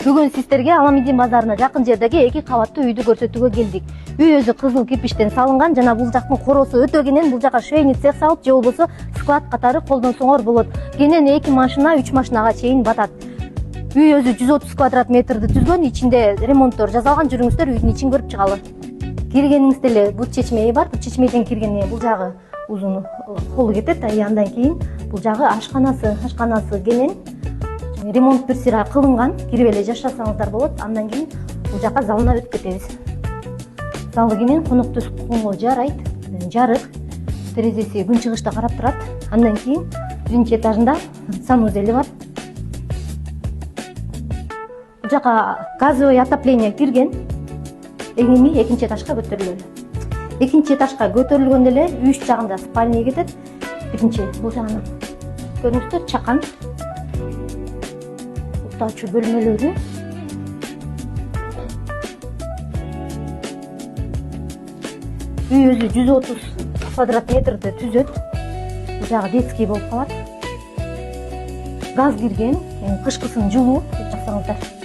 Бүгүн сиздерге Аламедин базарына жакын жердеги 2 кабаттуу үйдү көрсөтүүгө келдик. Үй өзү кызыл кирпичтен салынган жана бул жактын коросу өтө кенен. Бул жака швейный цех салып, же болбосо склад катары колдонсоңор болот. Кенен 2 машина, 3 машинага чейин батат. Үй өзү 130 квадрат метрди түзгөн, ичинде ремонттор жасалган. Жүрүңүздөр үйдүн ичин көрүп чыгалы. Киргениңизде эле бут чечмеyi бар. Бут чечмеден киргенде бул жагы узун колу кетет. Андан кийин бул жагы ашканасы кенен. Ремонт бир сыйра кылынган, кирип эле жашасаңыздар болот. Андан кийин бул жака залына өтүп кетебиз. Залы кенен коноктор койгонго жарайт. Жарык, терезеси күн чыгышта карап турат. Андан кийин биринчи этажында санузели бар. Бул жака газовый отопление кирген. Эми экинчи этажга көтөрүлөт. Экинчи этажга көтөрүлгөндө эле үй жагында спальня кетет. Биринчи бул жагынан көрүңүздөр чакан. Уктоочу бөлмөлөрү. Үй өзү 130 квадрат метрди түзөт. Бул жагы детский болуп калат. Газ кирген, кышкысын жылуу деп жатсаңыздар.